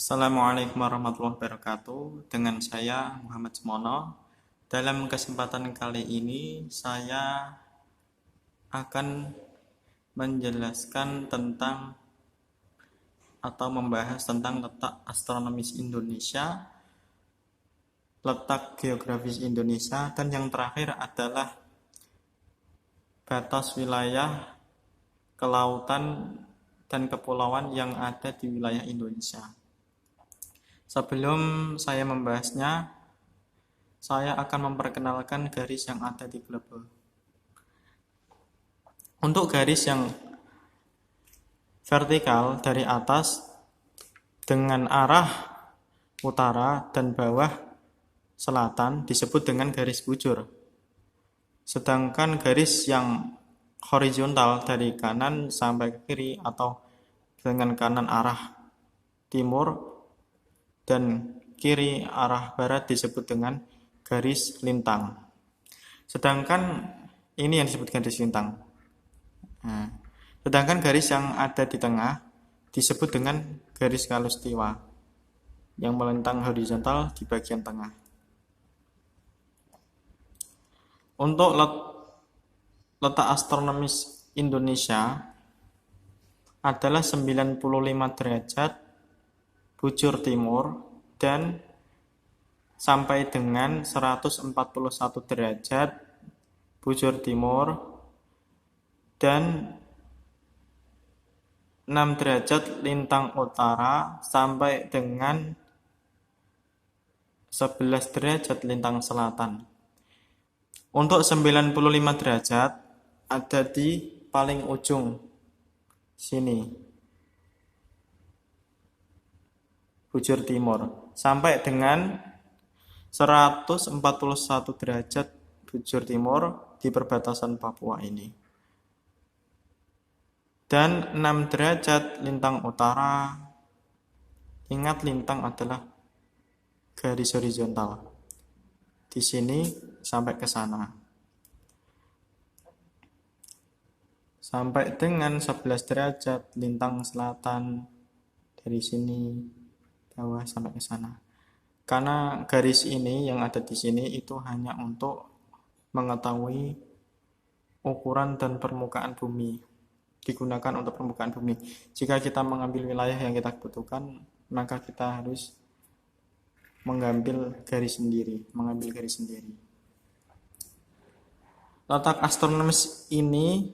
Assalamualaikum warahmatullahi wabarakatuh. Dengan saya Muhammad Semono. Dalam kesempatan kali ini saya akan menjelaskan tentang atau membahas tentang letak astronomis Indonesia, letak geografis Indonesia, dan yang terakhir adalah batas wilayah kelautan dan kepulauan yang ada di wilayah Indonesia. Sebelum saya membahasnya, saya akan memperkenalkan garis yang ada di globe. Untuk garis yang vertikal dari atas dengan arah utara dan bawah selatan disebut dengan garis bujur. Sedangkan garis yang horizontal dari kanan sampai ke kiri atau dengan kanan arah timur dan kiri arah barat disebut dengan garis lintang. Sedangkan ini yang disebut garis lintang. Sedangkan garis yang ada di tengah disebut dengan garis khatulistiwa yang melintang horizontal di bagian tengah. Untuk letak astronomis Indonesia adalah 95 derajat bujur timur dan sampai dengan 141 derajat bujur timur dan 6 derajat lintang utara sampai dengan 11 derajat lintang selatan. Untuk 95 derajat ada di paling ujung sini, bujur timur, sampai dengan 141 derajat bujur timur di perbatasan Papua ini. Dan 6 derajat lintang utara, ingat lintang adalah garis horizontal. Di sini sampai ke sana. Sampai dengan 11 derajat lintang selatan dari sini bawah sampai ke sana. Karena garis ini yang ada di sini itu hanya untuk mengetahui ukuran dan permukaan bumi. Digunakan untuk permukaan bumi. Jika kita mengambil wilayah yang kita butuhkan, maka kita harus mengambil garis sendiri. Letak astronomis ini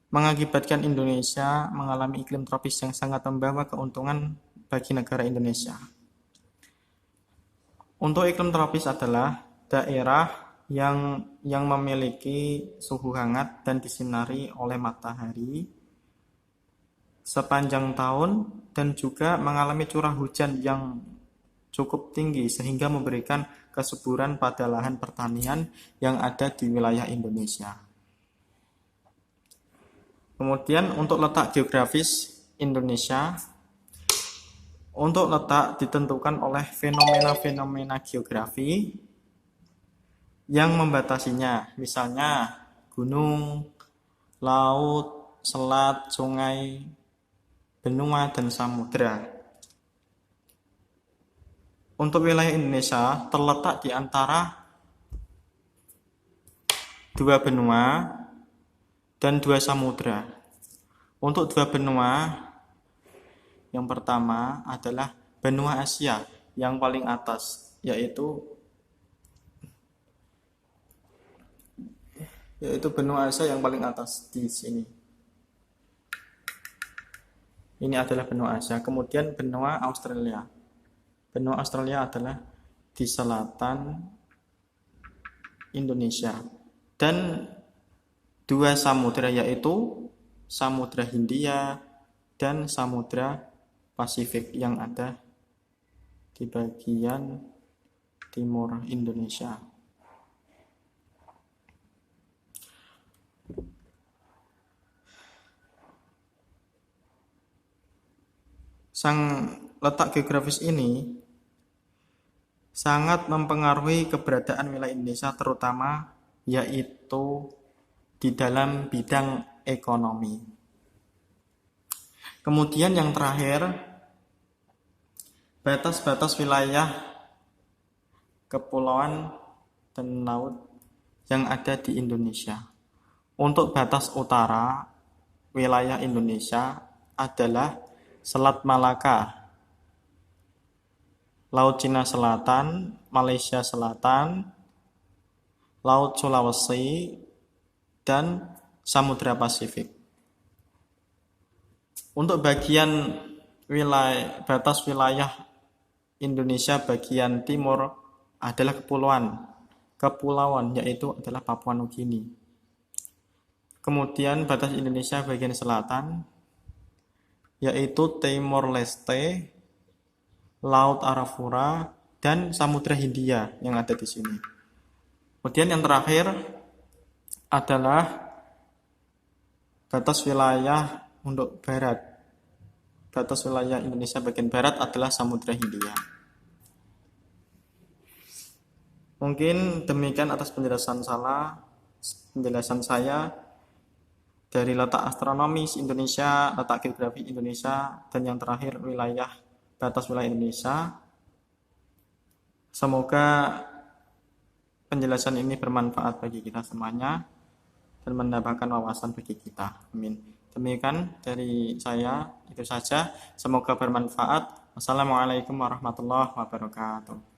mengakibatkan Indonesia mengalami iklim tropis yang sangat membawa keuntungan bagi negara Indonesia. Untuk iklim tropis adalah daerah yang memiliki suhu hangat dan disinari oleh matahari sepanjang tahun dan juga mengalami curah hujan yang cukup tinggi sehingga memberikan kesuburan pada lahan pertanian yang ada di wilayah Indonesia. Kemudian untuk letak geografis Indonesia, untuk letak ditentukan oleh fenomena-fenomena geografi yang membatasinya, misalnya gunung, laut, selat, sungai, benua, dan samudra. Untuk wilayah Indonesia terletak di antara 2 benua dan 2 samudra. Untuk 2 benua, yang pertama adalah benua Asia yang paling atas, yaitu benua Asia yang paling atas di sini. Ini adalah benua Asia. Kemudian benua Australia. Benua Australia adalah di selatan Indonesia. Dan 2 samudra yaitu Samudra Hindia dan Samudra Pasifik yang ada di bagian timur Indonesia. Sang letak geografis ini sangat mempengaruhi keberadaan wilayah Indonesia, terutama yaitu di dalam bidang ekonomi. Kemudian yang terakhir batas-batas wilayah kepulauan dan laut yang ada di Indonesia. Untuk batas utara wilayah Indonesia adalah Selat Malaka, Laut Cina Selatan, Malaysia Selatan, Laut Sulawesi, dan Samudra Pasifik. Untuk bagian batas wilayah Indonesia bagian timur adalah kepulauan, yaitu adalah Papua Nugini. Kemudian batas Indonesia bagian selatan yaitu Timor Leste, Laut Arafura, dan Samudra Hindia yang ada di sini. Kemudian yang terakhir adalah batas wilayah untuk barat. Batas wilayah Indonesia bagian barat adalah Samudra Hindia. Mungkin demikian atas penjelasan saya dari letak astronomis Indonesia, letak geografi Indonesia, dan yang terakhir batas wilayah Indonesia. Semoga penjelasan ini bermanfaat bagi kita semuanya dan menambahkan wawasan bagi kita. Amin. Demikian dari saya, itu saja. Semoga bermanfaat. Wassalamualaikum warahmatullahi wabarakatuh.